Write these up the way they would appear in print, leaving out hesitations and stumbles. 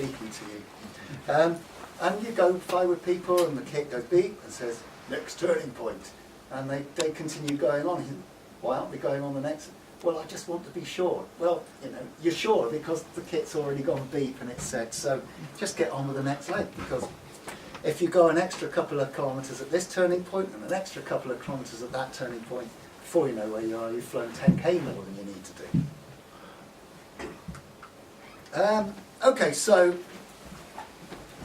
speaking to you. And you go fly with people and the kit goes beep and says, next turning point. And they continue going on. Why aren't we going on the next? Well, I just want to be sure. Well, you know, you're sure because the kit's already gone beep and it's said, so just get on with the next leg, because if you go an extra couple of kilometres at this turning point and an extra couple of kilometres at that turning point, before you know where you are, you've flown 10k more than you need to do. Okay, so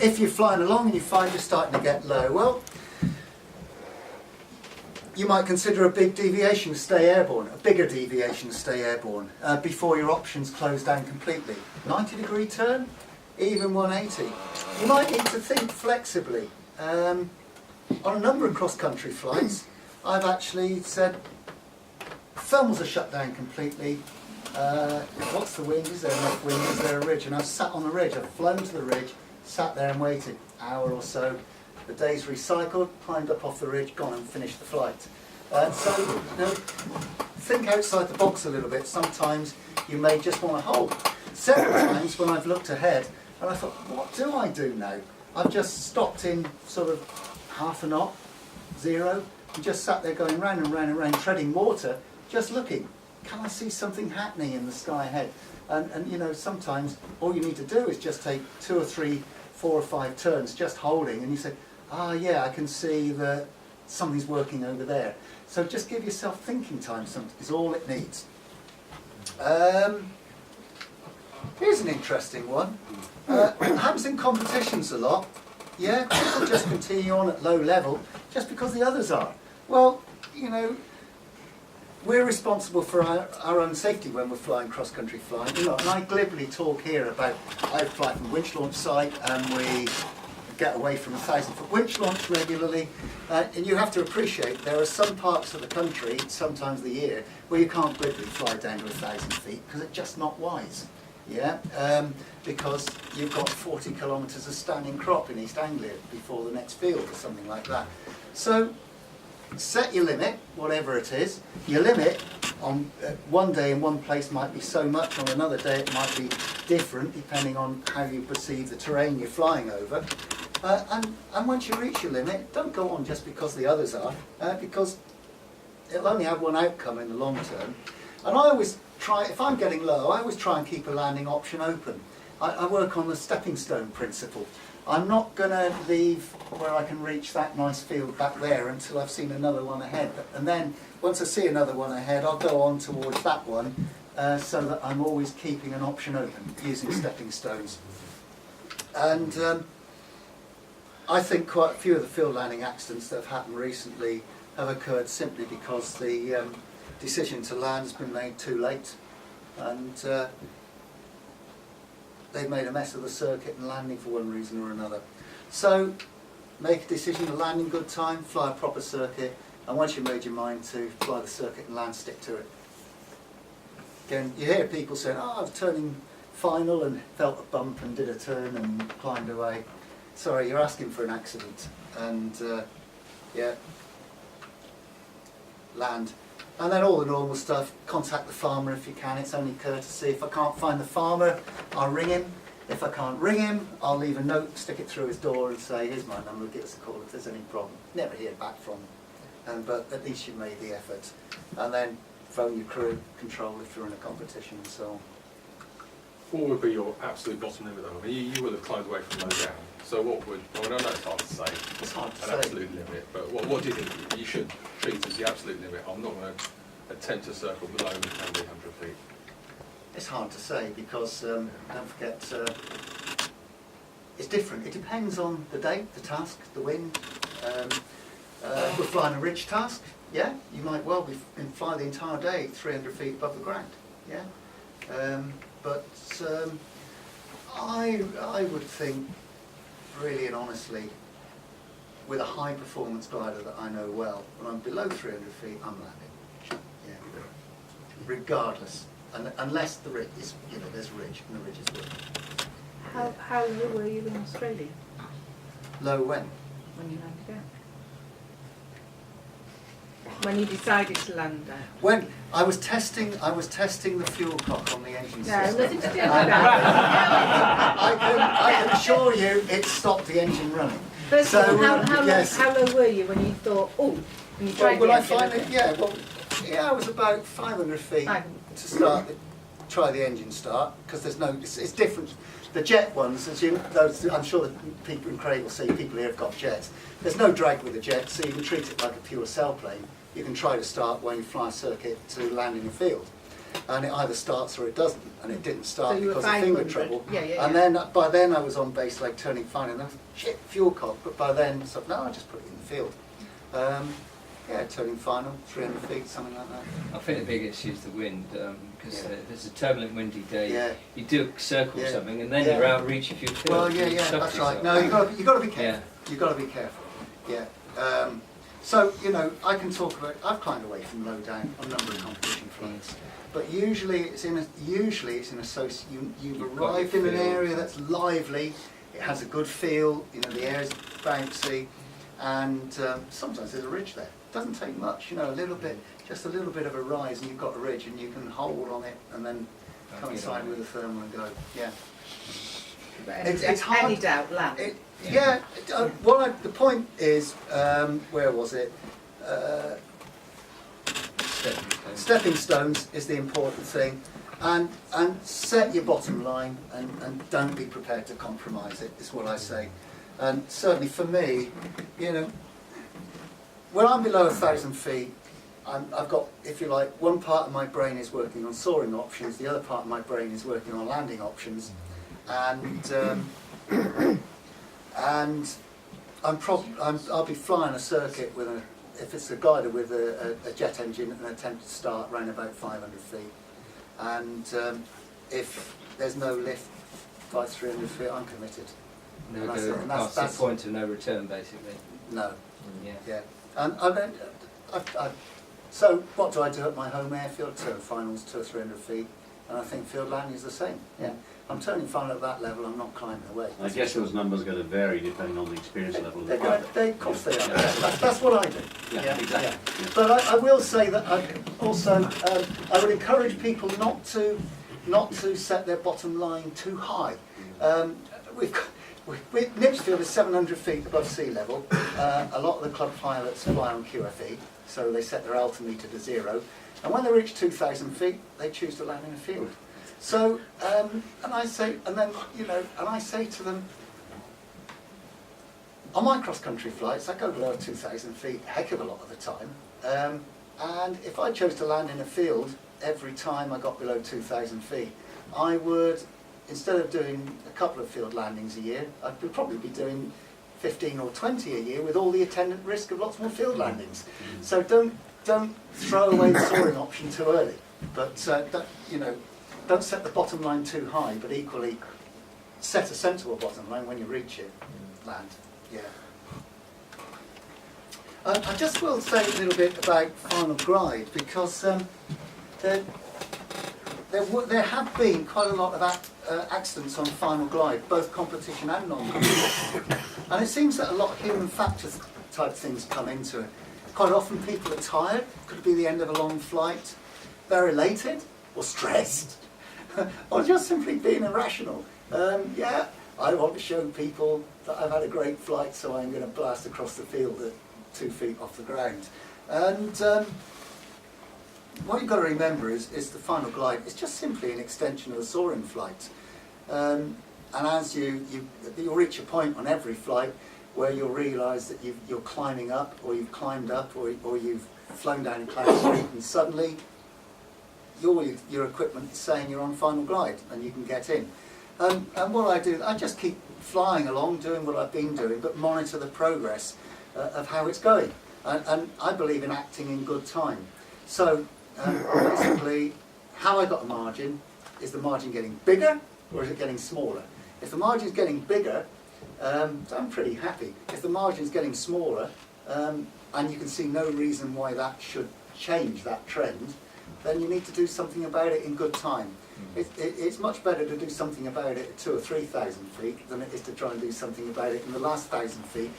if you're flying along and you find you're starting to get low, well, you might consider a big deviation to stay airborne, a bigger deviation to stay airborne, before your options close down completely. 90-degree turn, even 180. You might need to think flexibly. On a number of cross-country flights, I've actually said, thermals are shut down completely. What's the wind? Is there enough wind? Is there a ridge? And I've sat on the ridge, I've flown to the ridge, sat there and waited an hour or so. The day's recycled, climbed up off the ridge, gone and finished the flight. So, you know, think outside the box a little bit. Sometimes you may just want to hold. Several times when I've looked ahead and I thought, what do I do now? I've just stopped in sort of half a knot, 0, and just sat there going round and round and round, treading water, just looking. Can I see something happening in the sky ahead? And you know, sometimes all you need to do is just take 2 or 3, 4 or 5 turns, just holding, and you say, ah, yeah, I can see that something's working over there. So just give yourself thinking time, is all it needs. Here's an interesting one. It happens in competitions a lot. Yeah, people just continue on at low level just because the others are. Well, you know, we're responsible for our own safety when we're flying cross-country flying. You know, and I glibly talk here about, I fly from a winch launch site and we get away from a 1,000-foot winch launch regularly, and you have to appreciate there are some parts of the country, sometimes the year, where you can't glibly fly down to 1,000 feet because it's just not wise. Yeah, because you've got 40 kilometres of standing crop in East Anglia before the next field or something like that. So set your limit, whatever it is. Your limit on one day in one place might be so much, on another day it might be different depending on how you perceive the terrain you're flying over. And once you reach your limit, don't go on just because the others are, because it'll only have one outcome in the long term. And I always try, if I'm getting low, I always try and keep a landing option open. I work on the stepping stone principle. I'm not going to leave where I can reach that nice field back there until I've seen another one ahead. And then, once I see another one ahead, I'll go on towards that one, so that I'm always keeping an option open, using stepping stones. And I think quite a few of the field landing accidents that have happened recently have occurred simply because the decision to land has been made too late, and they've made a mess of the circuit and landing for one reason or another. So make a decision to land in good time, fly a proper circuit, and once you've made your mind to fly the circuit and land, stick to it. Again, you hear people saying, oh, I was turning final and felt a bump and did a turn and climbed away. Sorry, you're asking for an accident. And yeah, land. And then all the normal stuff, contact the farmer if you can, it's only courtesy. If I can't find the farmer, I'll ring him. If I can't ring him, I'll leave a note, stick it through his door and say, here's my number, give us a call if there's any problem. Never hear back from him, but at least you've made the effort. And then phone your crew control if you're in a competition and so on. What would be your absolute bottom limit though? I mean, you will have climbed away from low down. So what would, I mean, I know it's hard to say, It's hard to an say. absolute limit, but what do you think you should treat as the absolute limit? I'm not going to attempt to circle below 100 feet. It's hard to say because, don't forget, it's different. It depends on the date, the task, the wind. If we're flying a ridge task, yeah, you might well fly the entire day 300 feet above the ground, yeah. But I would think, really and honestly, with a high performance glider that I know well, when I'm below 300 feet, I'm landing. Yeah. Regardless, unless the ridge is, you know, there's ridge and the ridge is good. How low were you in Australia? Low when? When you landed When you decided to land there. When I was testing the fuel cock on the engine No, system. nothing to do with that. I can assure you it stopped the engine running. First of all, yes. how low were you when you thought, oh, and you Well, tried when the I engine? finally, I was about 500 feet to try the engine start, because there's no, it's different. The jet ones, I'm sure that people in Craig will see, people here have got jets. There's no drag with the jet, so you can treat it like a pure sailplane. You can try to start when you fly a circuit to land in a field. And it either starts or it doesn't, and it didn't start So you were because of finger 500. trouble. Yeah. And then, by then I was on base leg turning fine, and I was, shit, fuel cock, but by then, so no, I just put it in the field. Turning final, 300 feet, something like that. I think the big issue is the wind, because if it's a turbulent, windy day, you do a circle or something, and then you're out of reach if you feel. Well, that's right. No, you got to be careful. Yeah. You've got to be careful. Yeah. So I can talk about. I've climbed away from low down on a number of competition flights, but usually it's in you've arrived in an area that's lively. It has a good feel. The air's bouncy, and sometimes there's a ridge there. It doesn't take much. A little bit, just a little bit of a rise, and you've got a ridge, and you can hold on it, and then coincide with the thermal and go. Yeah. It's hard. Any doubt, land. The point is, where was it? Stepping stones is the important thing, and set your bottom line, and don't be prepared to compromise it, is what I say. And certainly for me, when I'm below 1,000 feet, I've got, if you like, one part of my brain is working on soaring options, the other part of my brain is working on landing options, and I'll be flying a circuit with if it's a glider with a jet engine, and attempt to start around about 500 feet, and if there's no lift by 300 feet, I'm committed. That's the point of no return, basically. No. Yeah. And so what do I do at my home airfield? Turn finals 200 or 300 feet, and I think field landing is the same. Yeah. I'm turning final at that level. I'm not climbing away. I guess those numbers are going to vary depending on the experience level of the pilot. Of course they are. That's what I do. Yeah, exactly. Yeah. But I will say that I would encourage people not to set their bottom line too high. Nipsfield is 700 feet above sea level. A lot of the club pilots fly on QFE, so they set their altimeter to 0. And when they reach 2,000 feet, they choose to land in a field. So, and I say to them, on my cross-country flights, I go below 2,000 feet a heck of a lot of the time. And if I chose to land in a field every time I got below 2,000 feet, I would, instead of doing a couple of field landings a year, I'd probably be doing 15 or 20 a year with all the attendant risk of lots more field landings. So don't throw away the soaring option too early. But don't set the bottom line too high, but equally set a sensible bottom line when you reach it. Land. Yeah. I just will say a little bit about final glide, because there have been quite a lot of accidents on final glide, both competition and non-competition. And it seems that a lot of human factors type things come into it. Quite often people are tired, could be the end of a long flight, they're elated or stressed, or just simply being irrational. I want to show people that I've had a great flight, so I'm going to blast across the field at 2 feet off the ground. And what you've got to remember is the final glide is just simply an extension of a soaring flight. And as you'll reach a point on every flight where you'll realise that you're climbing up, or you've climbed up, or you've flown down a cloud street, and suddenly your equipment is saying you're on final glide and you can get in. And what I do, I just keep flying along, doing what I've been doing, but monitor the progress of how it's going. And I believe in acting in good time. So basically, how I got a margin, is the margin getting bigger or is it getting smaller? If the margin's getting bigger, I'm pretty happy. If the margin's getting smaller, and you can see no reason why that should change that trend, then you need to do something about it in good time. It's much better to do something about it at 2,000 or 3,000 feet than it is to try and do something about it in the last 1,000 feet.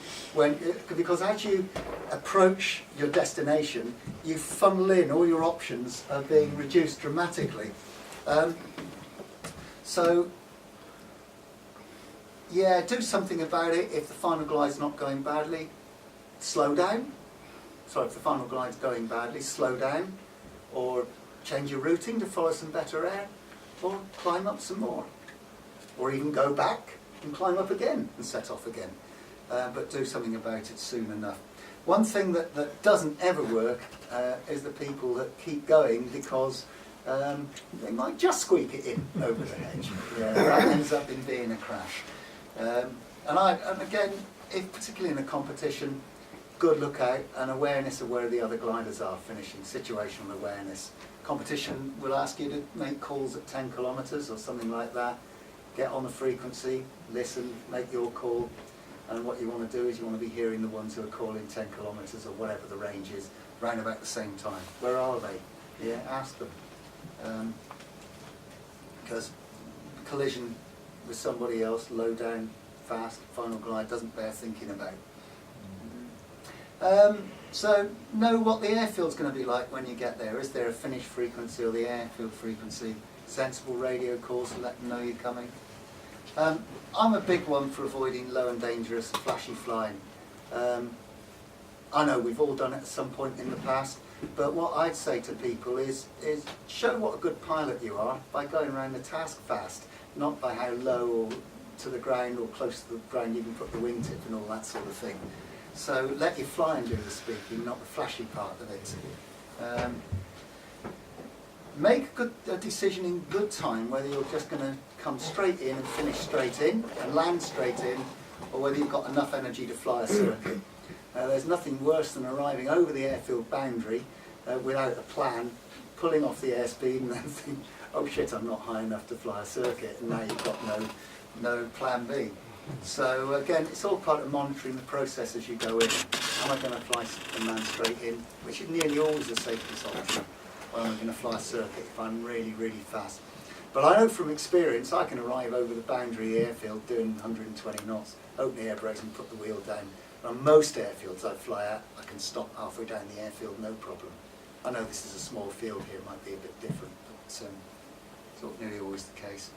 Because as you approach your destination, you funnel in, all your options are being reduced dramatically. So, yeah, do something about it. If the final glide's not going badly, slow down. Sorry, if the final glide's going badly, slow down. Or change your routing to follow some better air. Or climb up some more. Or even go back and climb up again and set off again. But do something about it soon enough. One thing that doesn't ever work is the people that keep going because they might just squeak it in over the hedge. Yeah, that ends up in being a crash. And again, if particularly in a competition, good lookout and awareness of where the other gliders are finishing, situational awareness. Competition will ask you to make calls at 10 kilometres or something like that. Get on the frequency, listen, make your call. And what you want to do is you want to be hearing the ones who are calling 10 kilometres or whatever the range is, round about the same time. Where are they? Yeah, ask them. Because collision with somebody else, low down, fast, final glide, doesn't bear thinking about. So know what the airfield's going to be like when you get there. Is there a finish frequency or the airfield frequency? Sensible radio calls to let them know you're coming. I'm a big one for avoiding low and dangerous flashy flying. I know we've all done it at some point in the past, but what I'd say to people is show what a good pilot you are by going around the task fast, not by how low or to the ground or close to the ground you can put the wingtip and all that sort of thing. So let your flying do the speaking, not the flashy part of it. Make a decision in good time whether you're just going to come straight in and finish straight in and land straight in, or whether you've got enough energy to fly a circuit. There's nothing worse than arriving over the airfield boundary without a plan, pulling off the airspeed and then think, oh shit, I'm not high enough to fly a circuit, and now you've got no plan B. So again, it's all part of monitoring the process as you go in. Am I going to fly and land straight in, which is nearly always the safest option, or am I going to fly a circuit if I'm really, really fast? But I know from experience I can arrive over the boundary airfield doing 120 knots, open the air brakes and put the wheel down. On most airfields I fly at, I can stop halfway down the airfield, no problem. I know this is a small field here, it might be a bit different, but it's nearly always the case.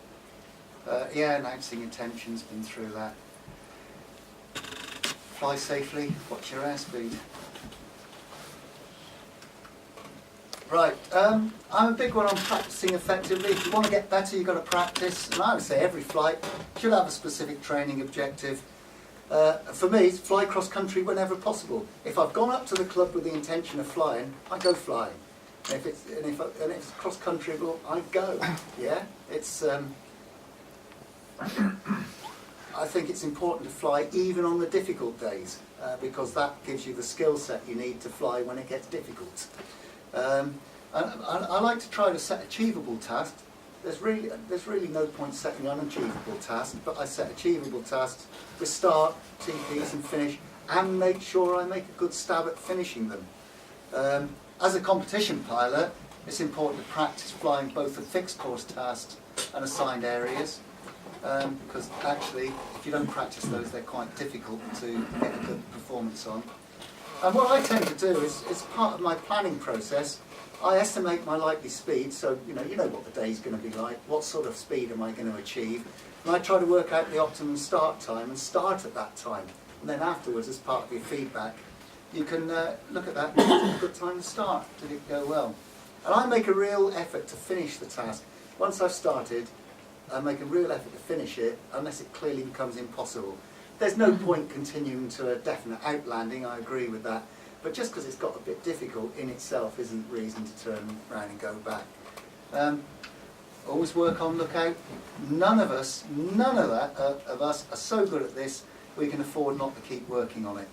Yeah, announcing intentions, been through that. Fly safely, watch your airspeed. Right, I'm a big one on practicing effectively. If you want to get better, you've got to practice. And I would say every flight should have a specific training objective. For me, it's fly cross country whenever possible. If I've gone up to the club with the intention of flying, I go flying. And if it's cross country, well, I go. Yeah, it's. I think it's important to fly even on the difficult days because that gives you the skill set you need to fly when it gets difficult. And I like to try to set achievable tasks. There's really no point setting unachievable tasks, but I set achievable tasks with start, TPs and finish, and make sure I make a good stab at finishing them. As a competition pilot, it's important to practice flying both the fixed course tasks and assigned areas. Because actually, if you don't practice those, they're quite difficult to get a good performance on. And what I tend to do is, as part of my planning process, I estimate my likely speed, so you know what the day's going to be like, what sort of speed am I going to achieve, and I try to work out the optimum start time and start at that time. And then afterwards, as part of your feedback, you can look at that and it's a good time to start. Did it go well? And I make a real effort to finish the task. Once I've started, I make a real effort to finish it, unless it clearly becomes impossible. There's no point continuing to a definite outlanding, I agree with that, but just because it's got a bit difficult in itself isn't reason to turn around and go back. Always work on lookout. None of us are so good at this, we can afford not to keep working on it.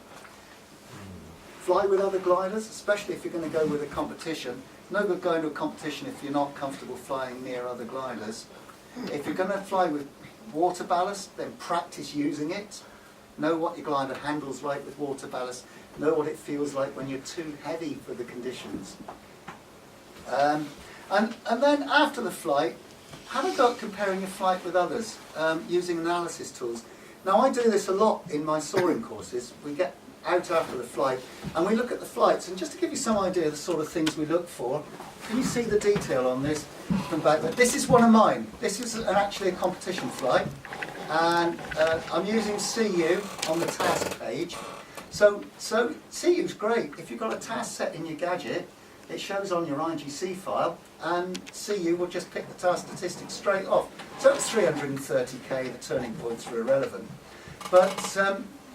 Fly with other gliders, especially if you're going to go with a competition. No good going to a competition if you're not comfortable flying near other gliders. If you're going to fly with water ballast, then practice using it. Know what your glider handles like with water ballast. Know what it feels like when you're too heavy for the conditions. And then after the flight, have a go at comparing your flight with others using analysis tools. Now I do this a lot in my soaring courses. We get out after the flight and we look at the flights, and just to give you some idea of the sort of things we look for, can you see the detail on this from back there? This is one of mine. This is actually a competition flight, and I'm using CU on the task page. So CU's great. If you've got a task set in your gadget, it shows on your IGC file, and CU will just pick the task statistics straight off. So it's 330k, the turning points are irrelevant. But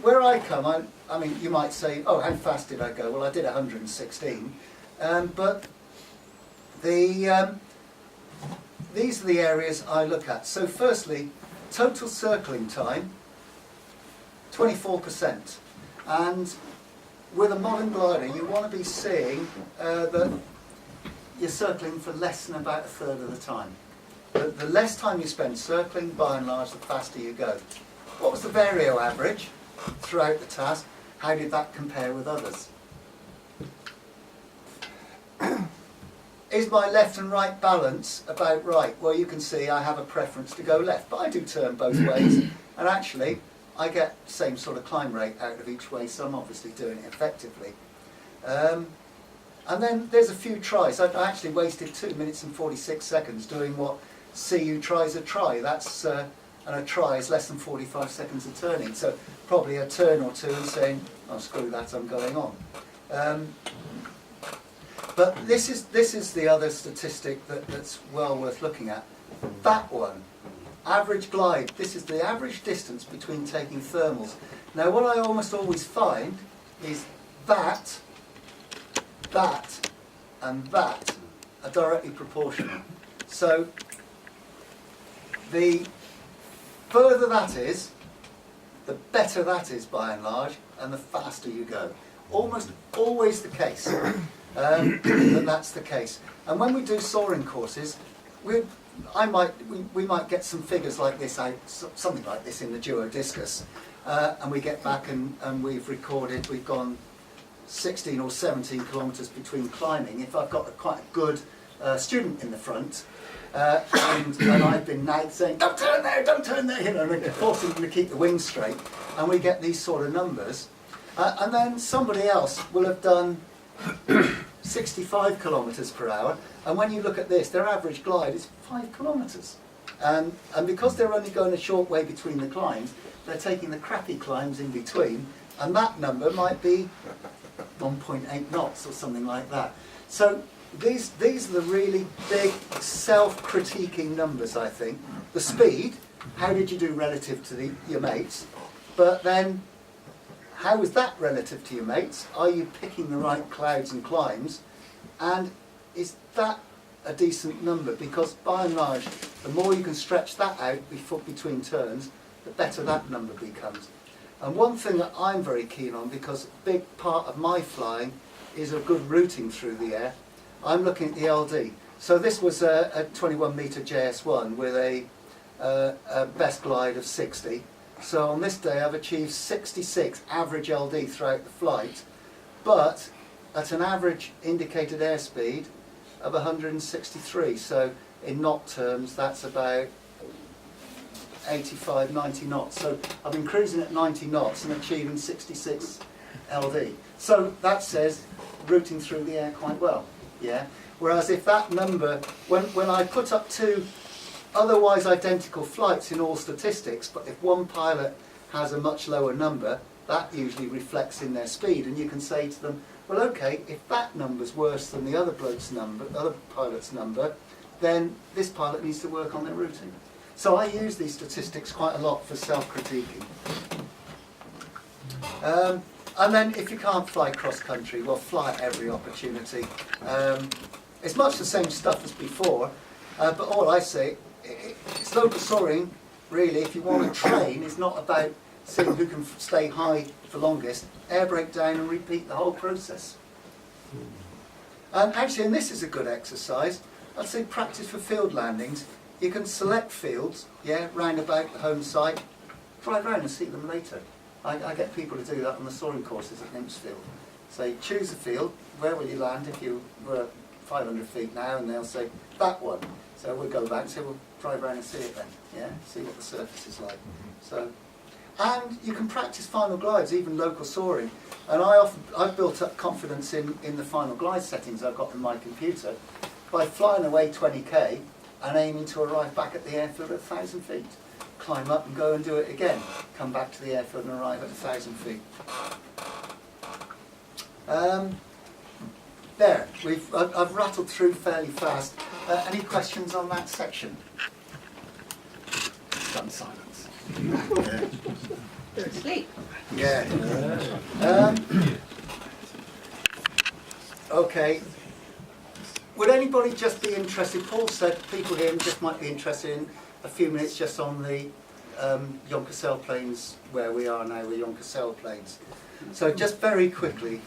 where I come, I mean, you might say, oh, how fast did I go? Well, I did 116. But these are the areas I look at. So firstly, total circling time, 24%. And with a modern glider, you want to be seeing that you're circling for less than about a third of the time. The less time you spend circling, by and large, the faster you go. What was the Vario average throughout the task? How did that compare with others? Is my left and right balance about right? Well, you can see I have a preference to go left, but I do turn both ways, and actually I get the same sort of climb rate out of each way, so I'm obviously doing it effectively. And then there's a few tries. I actually wasted 2 minutes and 46 seconds doing what CU tries a try. That's and a try is less than 45 seconds of turning, so probably a turn or two and saying, oh, screw that, I'm going on. But this is the other statistic that's well worth looking at. That one, average glide. This is the average distance between taking thermals. Now what I almost always find is that and that are directly proportional. So the further that is, the better that is by and large, and the faster you go. Almost always the case. That's the case. And when we do soaring courses, we might get some figures like this out, something like this in the duo discus, and we get back and we've recorded, we've gone 16 or 17 kilometres between climbing. If I've got quite a good student in the front, and I've been nagged saying, don't turn there, you know, and forcing them to keep the wings straight, and we get these sort of numbers. And then somebody else will have done 65 kilometres per hour, and when you look at this, their average glide is 5 kilometres. And because they're only going a short way between the climbs, they're taking the crappy climbs in between, and that number might be 1.8 knots or something like that. So these are the really big self-critiquing numbers, I think. The speed, how did you do relative to your mates? But then, how is that relative to your mates? Are you picking the right clouds and climbs? And is that a decent number? Because by and large, the more you can stretch that out between turns, the better that number becomes. And one thing that I'm very keen on, because a big part of my flying is a good routing through the air, I'm looking at the LD. So this was a 21 metre JS1 with a best glide of 60. So on this day I've achieved 66 average LD throughout the flight, but at an average indicated airspeed of 163. So in knot terms that's about 85, 90 knots. So I've been cruising at 90 knots and achieving 66 LD. So that says routing through the air quite well. Yeah. Whereas if that number, when I put up two otherwise identical flights in all statistics, but if one pilot has a much lower number, that usually reflects in their speed, and you can say to them, well, okay, if that number's worse than the other bloke's number, other pilot's number, then this pilot needs to work on their routing. So I use these statistics quite a lot for self-critiquing. And then if you can't fly cross-country, well, fly at every opportunity. It's much the same stuff as before, but all I say, it's local soaring, really, if you want to train, it's not about seeing who can stay high for longest. Air brake down and repeat the whole process. And actually, and this is a good exercise, I'd say practice for field landings. You can select fields, yeah, round about the home site, drive round and see them later. I get people to do that on the soaring courses at Nymphsfield. Say, choose a field, where will you land if you were 500 feet now, and they'll say, that one. So we'll go back and say, we'll drive around and see it then, yeah, see what the surface is like. So, and you can practice final glides, even local soaring. And I've built up confidence in the final glide settings I've got in my computer by flying away 20k and aiming to arrive back at the airfield at 1,000 feet. Climb up and go and do it again. Come back to the airfield and arrive at 1,000 feet. There, I've rattled through fairly fast. Any questions on that section? Stunned silence. They're asleep. Yeah. Okay. Would anybody just be interested? Paul said people here just might be interested in a few minutes just on the Yonker sailplanes where we are now with Yonker sailplanes. So just very quickly,